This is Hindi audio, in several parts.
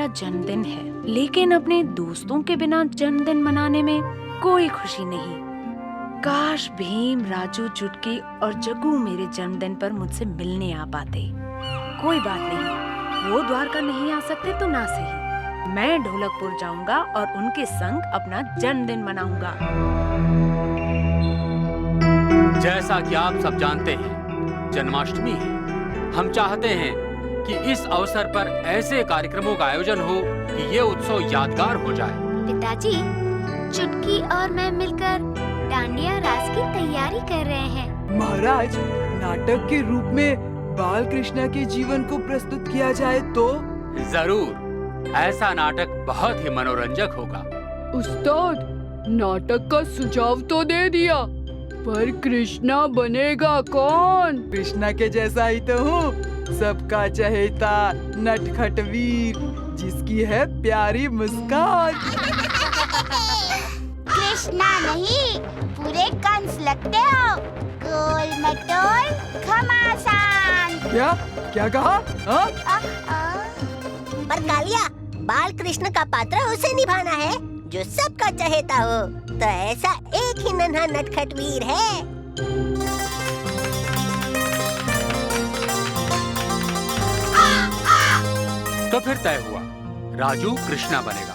मेरा जन्मदिन है, लेकिन अपने दोस्तों के बिना जन्मदिन मनाने में कोई खुशी नहीं। काश भीम, राजू, चुटकी और जग्गू मेरे जन्मदिन पर मुझसे मिलने आ पाते। कोई बात नहीं, वो द्वारका नहीं आ सकते तो ना सही, मैं ढोलकपुर जाऊंगा और उनके संग अपना जन्मदिन मनाऊंगा। जैसा कि आप सब जानते हैं, जन्माष्टमी है। हम चाहते हैं कि इस अवसर पर ऐसे कार्यक्रमों का आयोजन हो कि ये उत्सव यादगार हो जाए। पिताजी, चुटकी और मैं मिलकर डांडिया रास की तैयारी कर रहे हैं। महाराज, नाटक के रूप में बाल कृष्णा के जीवन को प्रस्तुत किया जाए तो? जरूर, ऐसा नाटक बहुत ही मनोरंजक होगा। उस्ताद, नाटक का सुझाव तो दे दिया, पर कृष्णा बनेगा कौन? कृष्णा के जैसा ही तो हूँ, सबका चहेता नटखट वीर, जिसकी है प्यारी मुस्कान। कृष्णा नहीं, पूरे कंस लगते हो। गोल मटोल घमासान। क्या कहा? पर कालिया, बाल कृष्ण का पात्र उसे निभाना है जो सबका चहेता हो, तो ऐसा एक ही नन्हा नटखट वीर है। तो फिर तय हुआ, राजू कृष्णा बनेगा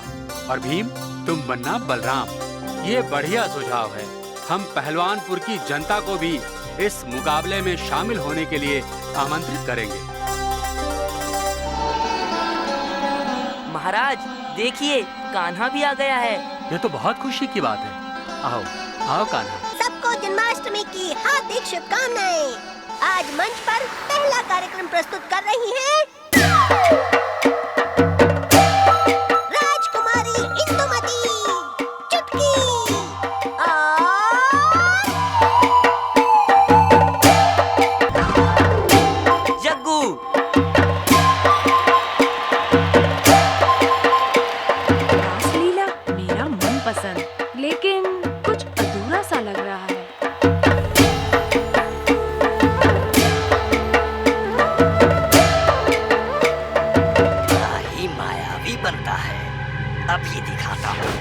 और भीम तुम बनना बलराम। ये बढ़िया सुझाव है। हम पहलवानपुर की जनता को भी इस मुकाबले में शामिल होने के लिए आमंत्रित करेंगे। महाराज, देखिए, कान्हा भी आ गया है। ये तो बहुत खुशी की बात है। आओ आओ कान्हा। सबको जन्माष्टमी की हार्दिक शुभकामनाएं। आज मंच पर पहला कार्यक्रम प्रस्तुत कर रही हैं राजकुमारी इंदुमती, चुटकी और जग्गू। रासलीला मेरा मनपसंद, लेकिन कुछ अधूरा सा लग रहा है। ही मायावी बनता है, अभी दिखाता हूँ।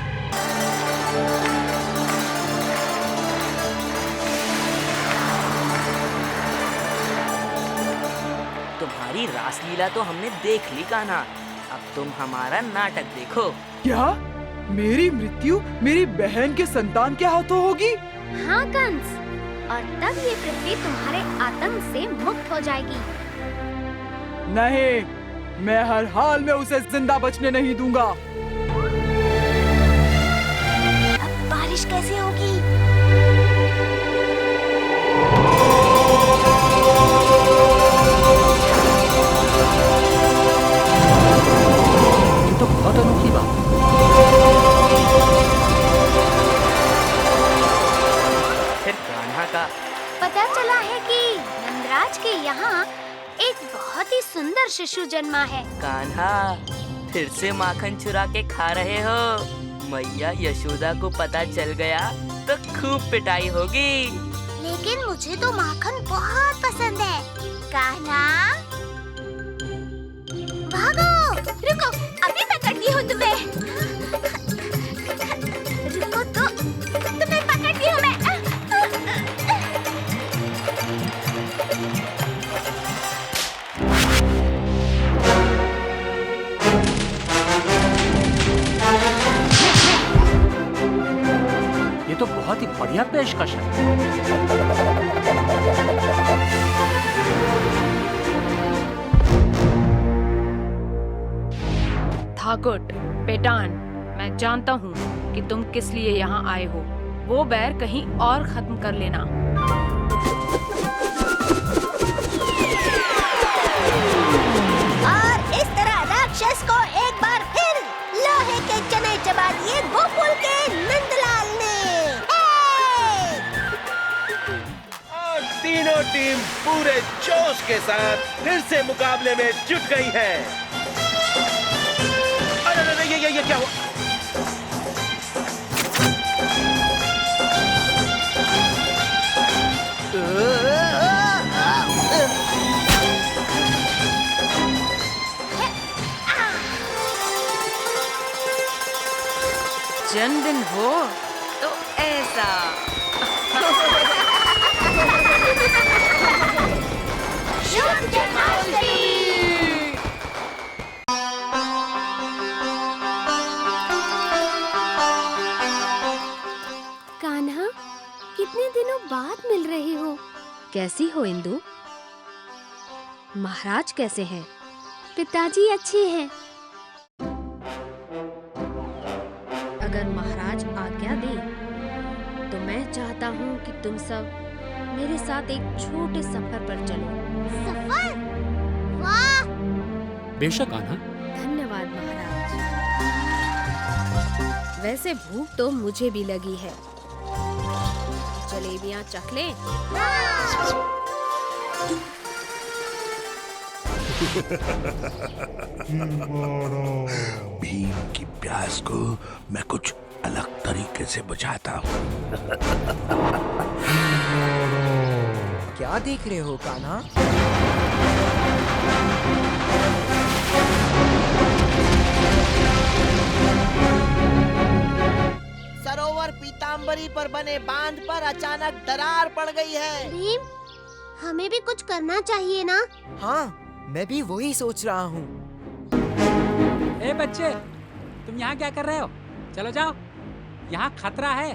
तुम्हारी रासलीला तो हमने देख ली कान्हा, अब तुम हमारा नाटक देखो। क्या? मेरी मृत्यु मेरी बहन के संतान के हाथों होगी? हाँ कंस, और तब ये पृथ्वी तुम्हारे आतंक से मुक्त हो जाएगी। नहीं, मैं हर हाल में उसे जिंदा बचने नहीं दूंगा। अब बारिश कैसे होगी? ये तो बहुत अनोखी बात है। फिर कान्हा का पता चला है कि नंदराज के यहाँ एक बहुत ही सुंदर शिशु जन्मा है। कान्हा, फिर से माखन चुरा के खा रहे हो। मैया यशोदा को पता चल गया तो खूब पिटाई होगी। लेकिन मुझे तो माखन बहुत पसंद है। कान्हा, भागो! रुको, अभी पकड़ती हूँ तुम्हें। रुको तो, तुम्हें पकड़ती हूँ मैं। ये तो बहुत ही बढ़िया पेशकश है। ठाकुर, पेटान, मैं जानता हूँ कि तुम किस लिए यहाँ आए हो। वो बैर कहीं और खत्म कर लेना। और इस तरह राक्षस को एक बार फिर लोहे के चने चबा दिए गोकुल के नंदलाल ने। और तीनों टीम पूरे जोश के साथ फिर से मुकाबले में जुट गई है। अरे ये क्या हुआ? जन्मदिन हो तो ऐसा। शुभ जन्माष्टमी। कान्हा, कितने दिनों बाद मिल रही हो। कैसी हो इंदु? महाराज कैसे हैं? पिताजी अच्छे हैं। अगर महाराज आज्ञा दे तो मैं चाहता हूँ कि तुम सब मेरे साथ एक छोटे सफर पर चलो। सफर? वाह! बेशक कान्हा। धन्यवाद महाराज। वैसे भूख तो मुझे भी लगी है। जलेबियाँ चख लें? भीम की प्यास को मैं कुछ अलग तरीके से बुझाता हूँ। क्या देख रहे हो कान्हा? सरोवर पीताम्बरी पर बने बांध पर अचानक दरार पड़ गई है। भीम, हमें भी कुछ करना चाहिए ना? हाँ, मैं भी वही सोच रहा हूँ। ए बच्चे, तुम यहाँ क्या कर रहे हो? चलो जाओ, यहाँ खतरा है।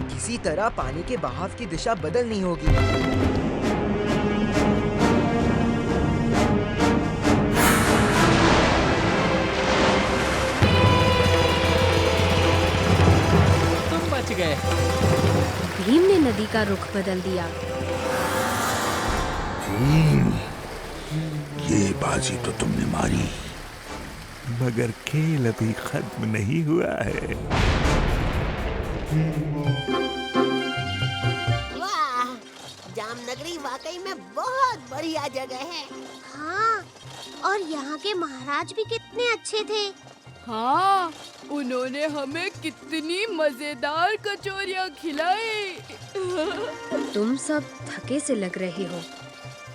किसी तरह पानी के बहाव की दिशा बदलनी होगी। तुम बच गए। भीम ने नदी का रुख बदल दिया। भीम, ये बाजी तो तुमने मारी, मगर खेल अभी खत्म नहीं हुआ है। वाह, जामनगरी वाकई में बहुत बढ़िया जगह है। हाँ, और यहाँ के महाराज भी कितने अच्छे थे। हाँ, उन्होंने हमें कितनी मजेदार कचौरियाँ खिलाई। तुम सब थके से लग रहे हो।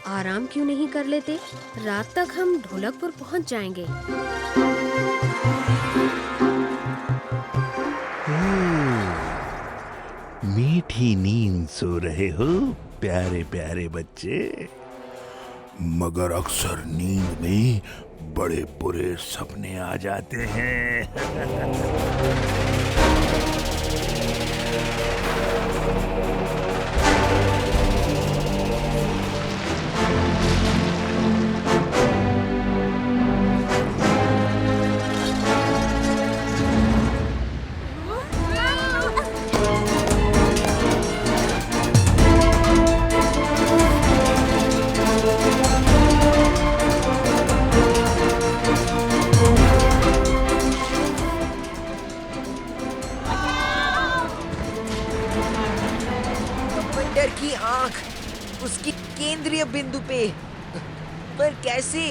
आराम क्यों नहीं कर लेते? रात तक हम ढोलकपुर पहुँच जाएंगे। मीठी नींद सो रहे हो प्यारे प्यारे बच्चे, मगर अक्सर नींद में बड़े बुरे सपने आ जाते हैं। की आंख उसकी केंद्रीय बिंदु पे, पर कैसे?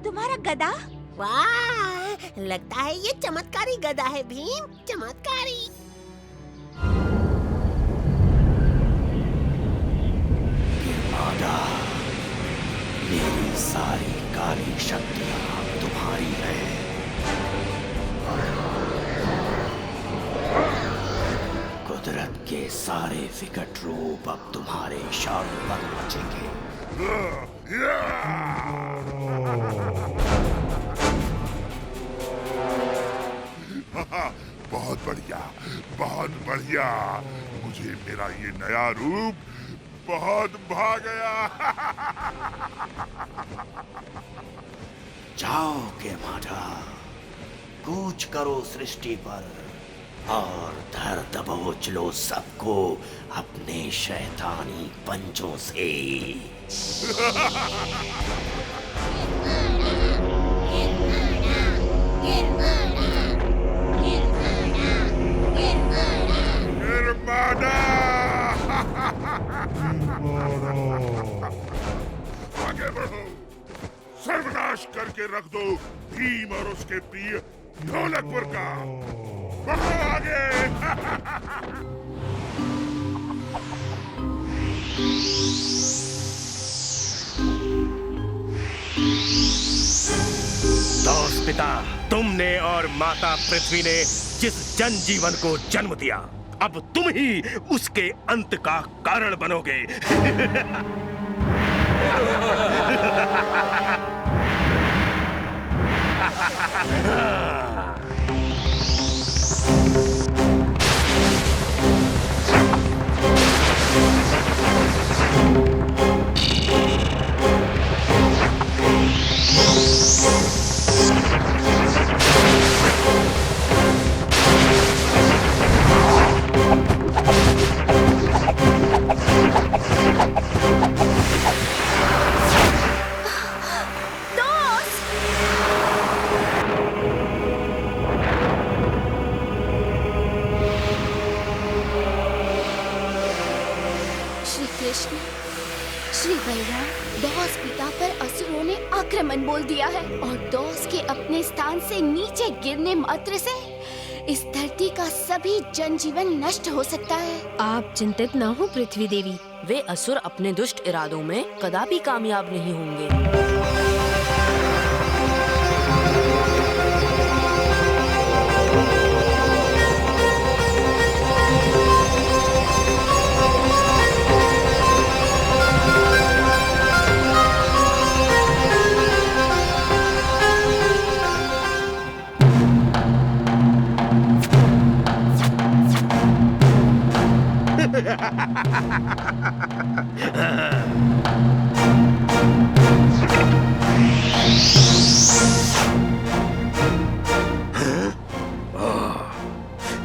तुम्हारा गदा? वाह, लगता है ये चमत्कारी गदा है भीम, चमत्कारी। मादा, मेरी सारी काली शक्तियां तुम्हारी है। कुदरत के सारे विकट रूप अब तुम्हारे इशारों पर नाचेंगे। बहुत बढ़िया, बहुत बढ़िया। मुझे मेरा ये नया रूप बहुत भा गया। जाओ के माधा, कूच करो सृष्टि पर, और धर दबोच लो सबको अपने शैतानी पंजों से। आगे बढ़ो, सर्वनाश करके रख दो भीम और उसके प्रिय ढोलकपुर का। बढ़ो आगे। दोस्त पिता, तुमने और माता पृथ्वी ने जिस जन जीवन को जन्म दिया, अब तुम ही उसके अंत का कारण बनोगे। श्री बलराम, दौस पिता पर असुरों ने आक्रमण बोल दिया है और दौस के अपने स्थान से नीचे गिरने मात्र से इस धरती का सभी जनजीवन नष्ट हो सकता है। आप चिंतित न हो पृथ्वी देवी, वे असुर अपने दुष्ट इरादों में कदापि कामयाब नहीं होंगे।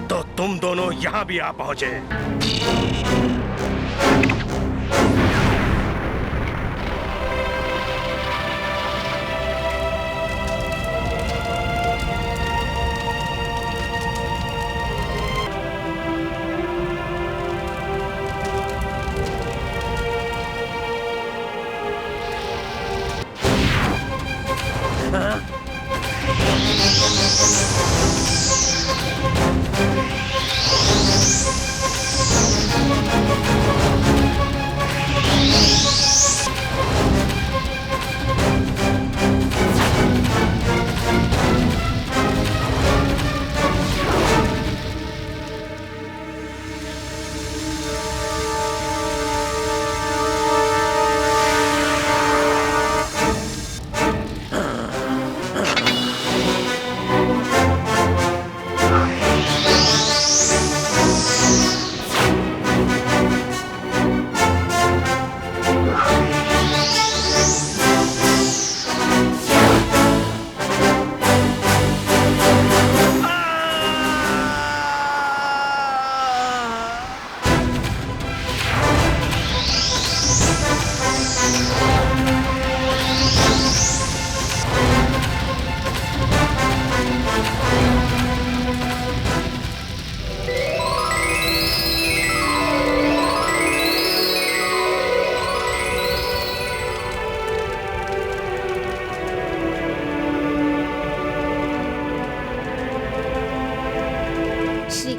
तो तुम दोनों यहाँ भी आ पहुंचे।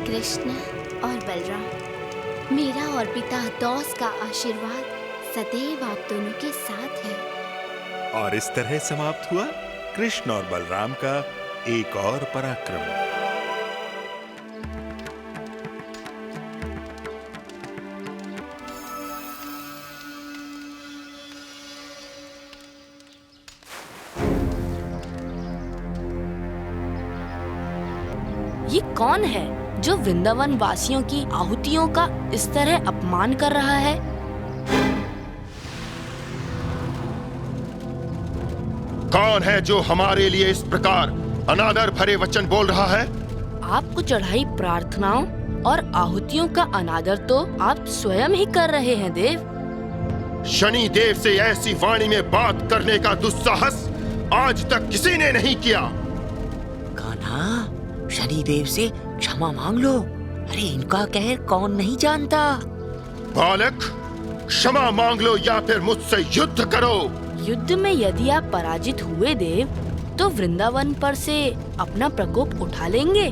कृष्ण और बलराम, मेरा और पिता दौस का आशीर्वाद सदैव आप दोनों के साथ है। और इस तरह समाप्त हुआ कृष्ण और बलराम का एक और पराक्रम। ये कौन है जो वृंदावन वासियों की आहुतियों का इस तरह अपमान कर रहा है? कौन है जो हमारे लिए इस प्रकार अनादर भरे वचन बोल रहा है? आपको चढ़ाई प्रार्थनाओं और आहुतियों का अनादर तो आप स्वयं ही कर रहे हैं देव। शनि देव से ऐसी वाणी में बात करने का दुस्साहस आज तक किसी ने नहीं किया। कान्हा, शनि देव से क्षमा मांग लो। अरे इनका कहर कौन नहीं जानता। बालक, क्षमा मांग लो या फिर मुझसे युद्ध करो। युद्ध में यदि आप पराजित हुए देव, तो वृंदावन पर से अपना प्रकोप उठा लेंगे।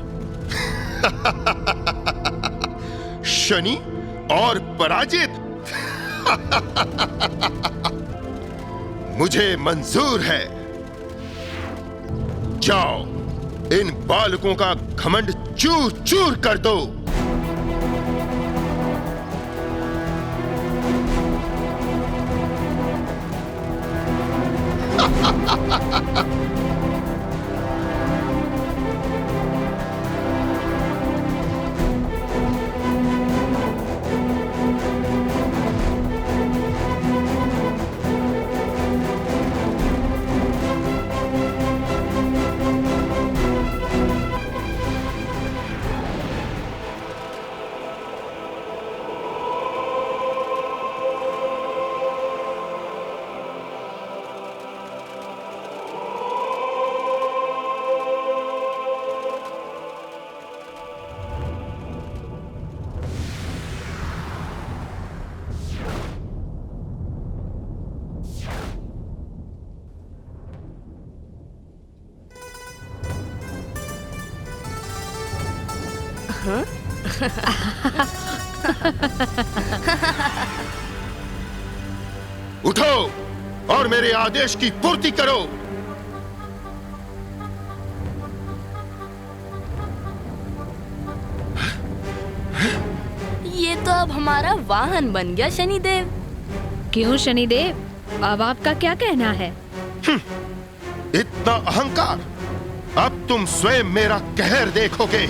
शनि और पराजित मुझे मंजूर है। जाओ, इन बालकों का घमंड चूर चूर कर दो। उठो और मेरे आदेश की पूर्ति करो। ये तो अब हमारा वाहन बन गया शनिदेव। क्यों शनिदेव, अब आपका क्या कहना है? इतना अहंकार, अब तुम स्वयं मेरा कहर देखोगे।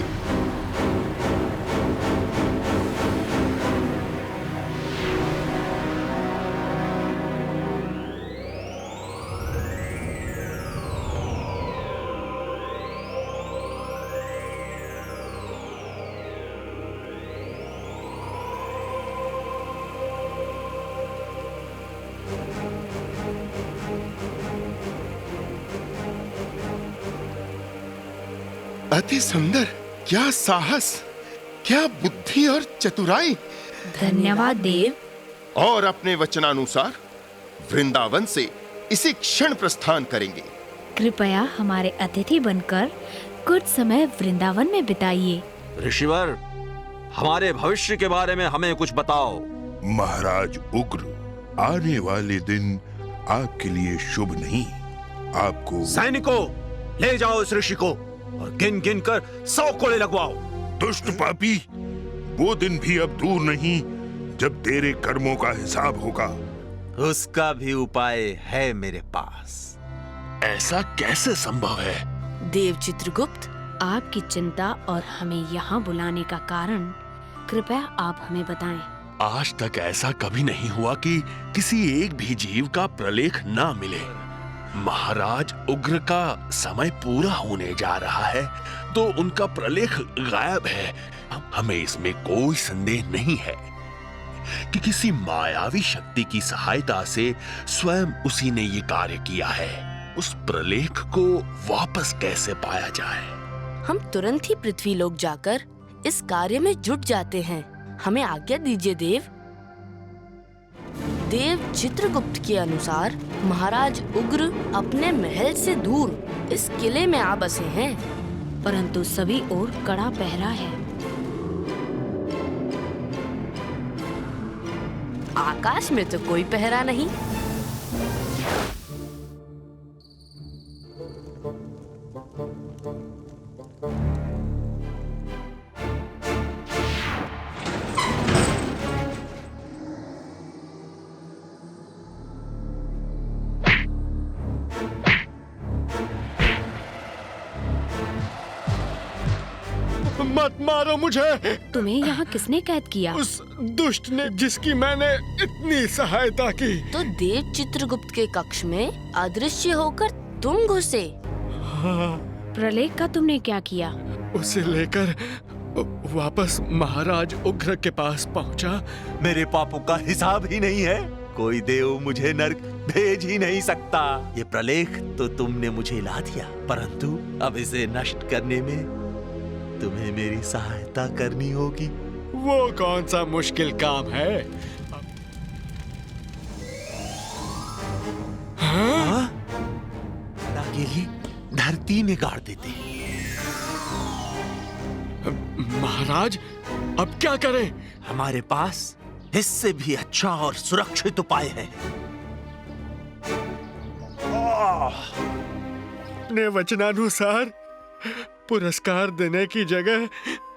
अति सुंदर, क्या साहस, क्या बुद्धि और चतुराई। धन्यवाद देव। और अपने वचनानुसार वृंदावन से इसी क्षण प्रस्थान करेंगे। कृपया हमारे अतिथि बनकर कुछ समय वृंदावन में बिताइए। ऋषिवर, हमारे भविष्य के बारे में हमें कुछ बताओ। महाराज उग्र, आने वाले दिन आपके लिए शुभ नहीं। आपको सैनिकों, ले जाओ इस ऋषि को और गिन गिन कर 100 कोड़े लगवाओ। दुष्ट पापी, वो दिन भी अब दूर नहीं जब तेरे कर्मों का हिसाब होगा। उसका भी उपाय है मेरे पास। ऐसा कैसे संभव है? देव चित्रगुप्त, आपकी चिंता और हमें यहाँ बुलाने का कारण कृपया आप हमें बताएं। आज तक ऐसा कभी नहीं हुआ कि किसी एक भी जीव का प्रलेख ना मिले। महाराज उग्र का समय पूरा होने जा रहा है, तो उनका प्रलेख गायब है। हमें इसमें कोई संदेह नहीं है कि किसी मायावी शक्ति की सहायता से स्वयं उसी ने ये कार्य किया है। उस प्रलेख को वापस कैसे पाया जाए? हम तुरंत ही पृथ्वी लोक जाकर इस कार्य में जुट जाते हैं। हमें आज्ञा दीजिए देव। देव चित्रगुप्त के अनुसार महाराज उग्र अपने महल से दूर इस किले में आ बसे हैं, परंतु सभी ओर कड़ा पहरा है। आकाश में तो कोई पहरा नहीं। मत मारो मुझे। तुम्हें यहाँ किसने कैद किया? उस दुष्ट ने जिसकी मैंने इतनी सहायता की। तो देव चित्रगुप्त के कक्ष में अदृश्य होकर तुम घुसे। प्रलेख का तुमने क्या किया? उसे लेकर वापस महाराज उग्र के पास पहुंचा। मेरे पापों का हिसाब ही नहीं है। कोई देव मुझे नर्क भेज ही नहीं सकता। ये प्रलेख तो तुमने मुझे ला दिया, परंतु अब इसे नष्ट करने में तुम्हें मेरी सहायता करनी होगी। वो कौन सा मुश्किल काम है? हाँ? के लिए धरती में गाड़ देते हैं। महाराज, अब क्या करें? हमारे पास इससे भी अच्छा और सुरक्षित उपाय है। अपने वचनानुसार पुरस्कार देने की जगह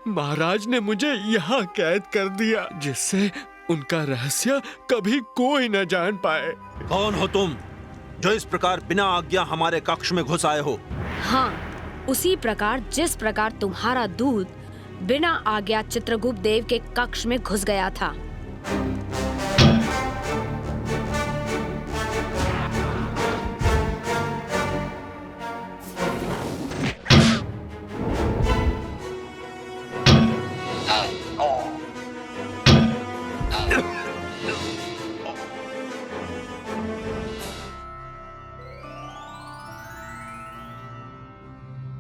महाराज ने मुझे यहाँ कैद कर दिया, जिससे उनका रहस्य कभी कोई न जान पाए। कौन हो तुम जो इस प्रकार बिना आज्ञा हमारे कक्ष में घुस आए हो? हाँ, उसी प्रकार जिस प्रकार तुम्हारा दूत बिना आज्ञा चित्रगुप्त देव के कक्ष में घुस गया था।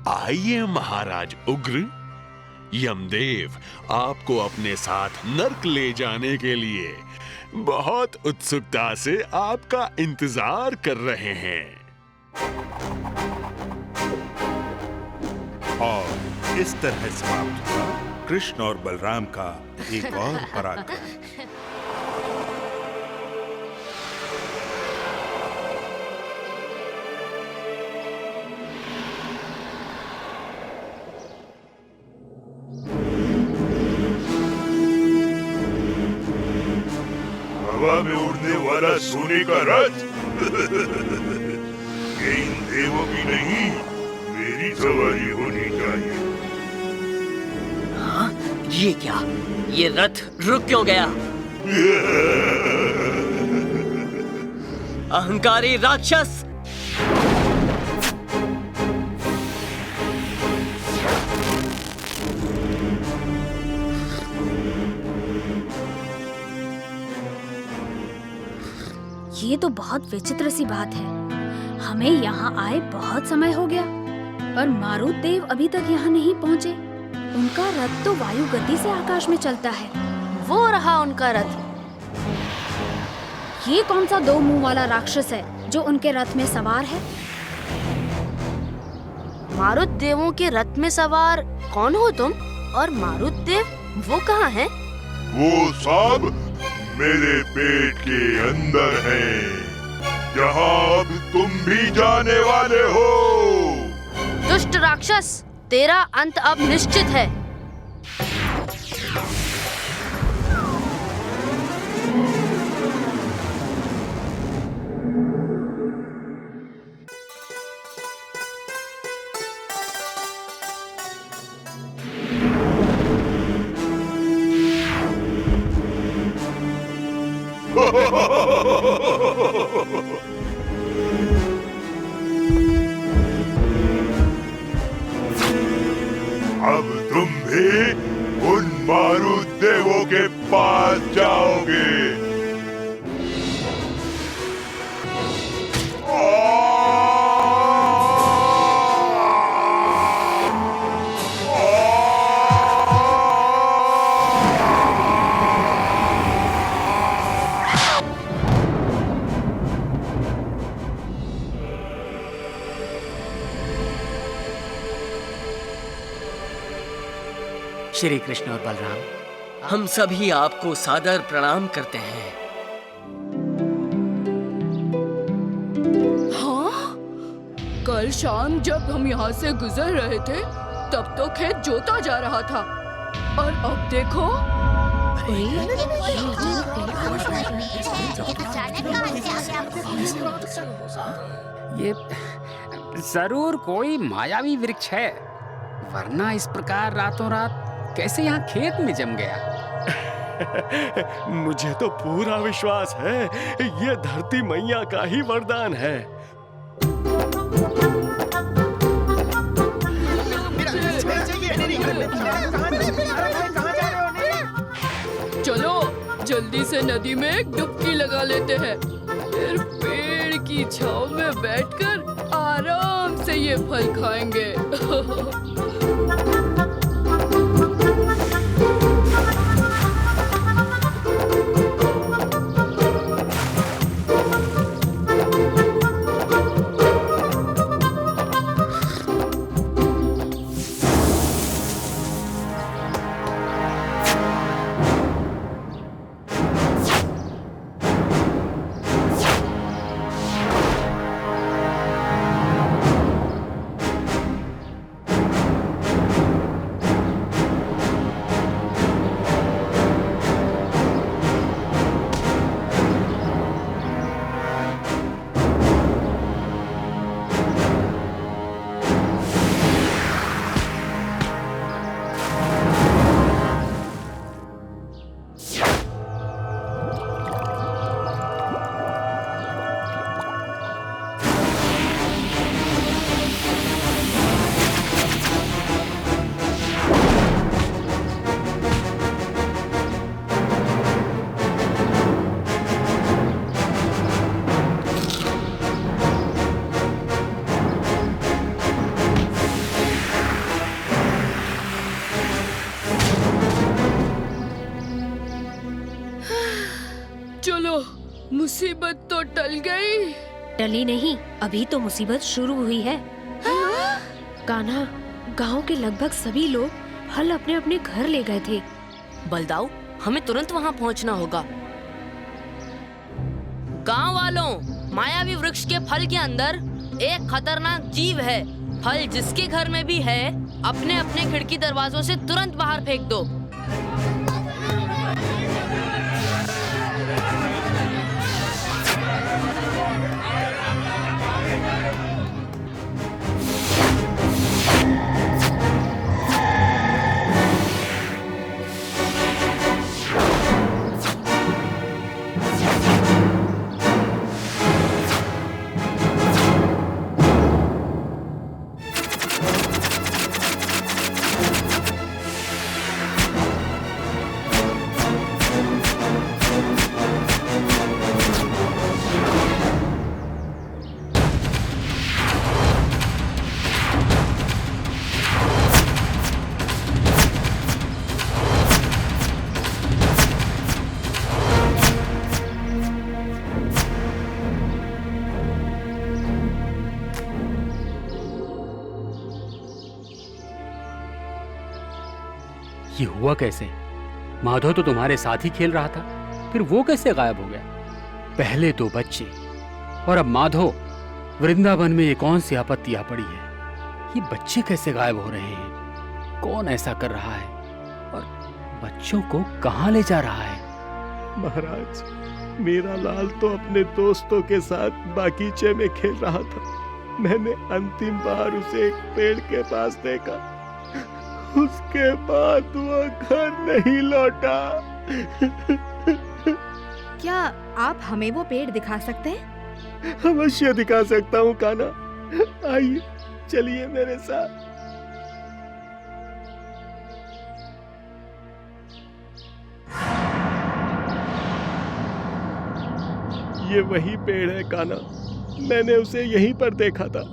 आइए महाराज उग्र, यमदेव आपको अपने साथ नर्क ले जाने के लिए बहुत उत्सुकता से आपका इंतजार कर रहे हैं। और इस तरह समाप्त हुआ कृष्ण और बलराम का एक और पराक्रम। हवा में उड़ने वाला सोने का रथ ये इन देवों की नहीं, मेरी सवारी होनी चाहिए। हाँ, ये क्या? ये रथ रुक क्यों गया? अहंकारी राक्षस! ये तो बहुत विचित्र सी बात है। हमें यहाँ आए बहुत समय हो गया, पर मारुत देव अभी तक यहाँ नहीं पहुँचे। उनका रथ तो वायु गति से आकाश में चलता है। वो रहा उनका रथ। ये कौन सा दो मुंह वाला राक्षस है जो उनके रथ में सवार है? मारुत देवों के रथ में सवार कौन हो तुम? और मारुत देव वो कहाँ हैं? वो सब मेरे पेट के अंदर है, जहाँ अब तुम भी जाने वाले हो। दुष्ट राक्षस, तेरा अंत अब निश्चित है। अब तुम भी उन मारुत देवों के पास जाओगे। श्री कृष्ण और बलराम, हम सभी आपको सादर प्रणाम करते हैं। हाँ? कल शाम जब हम यहाँ से गुजर रहे थे, तब तो खेत जोता जा रहा था, और अब देखो। ये जरूर कोई मायावी वृक्ष है, वरना इस प्रकार रातों रात कैसे यहाँ खेत में जम गया? मुझे तो पूरा विश्वास है ये धरती मैया का ही वरदान है। मेरा चलो जल्दी से नदी में एक डुबकी लगा लेते हैं, फिर पेड़ की छांव में बैठकर आराम से ये फल खाएंगे। मुसीबत तो टल गई। टली नहीं, अभी तो मुसीबत शुरू हुई है। कान्हा, गांव के लगभग सभी लोग फल अपने अपने घर ले गए थे। बलदाऊ, हमें तुरंत वहां पहुंचना होगा। गांव वालों, मायावी वृक्ष के फल के अंदर एक खतरनाक जीव है। फल जिसके घर में भी है, अपने अपने खिड़की दरवाजों से तुरंत बाहर फेंक दो। ये हुआ कैसे? माधव तो तुम्हारे साथ ही खेल रहा था, फिर वो कैसे गायब हो गया? पहले तो बच्चे और अब माधव। वृंदावन में ये कौन सी आपत्ति आ पड़ी है? ये बच्चे कैसे गायब हो रहे हैं? कौन ऐसा कर रहा है और बच्चों को कहां ले जा रहा है? महाराज, मेरा लाल तो अपने दोस्तों के साथ बागीचे में खेल रहा था। मैंने अंतिम बार उसे एक पेड़ के पास देखा। उसके बाद वो घर नहीं लौटा। क्या आप हमें वो पेड़ दिखा सकते हैं? अवश्य दिखा सकता हूँ कान्हा, आइए चलिए मेरे साथ। ये वही पेड़ है कान्हा, मैंने उसे यहीं पर देखा था।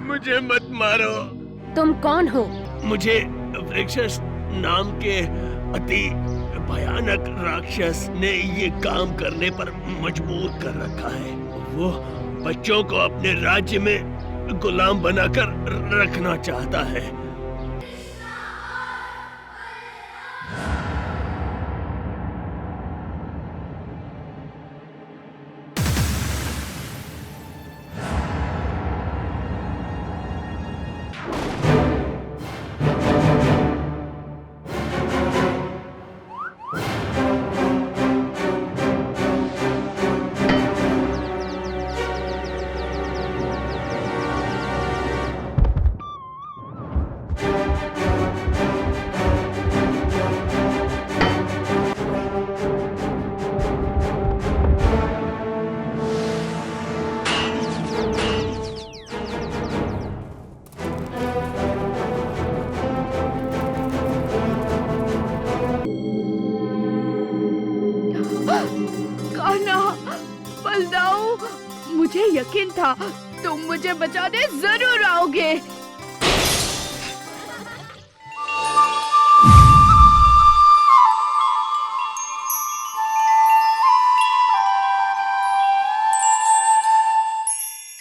मुझे मत मारो। तुम कौन हो? मुझे वृक्षस नाम के अति भयानक राक्षस ने ये काम करने पर मजबूर कर रखा है। वो बच्चों को अपने राज्य में गुलाम बनाकर रखना चाहता है। मुझे यकीन था तुम मुझे बचाने जरूर आओगे।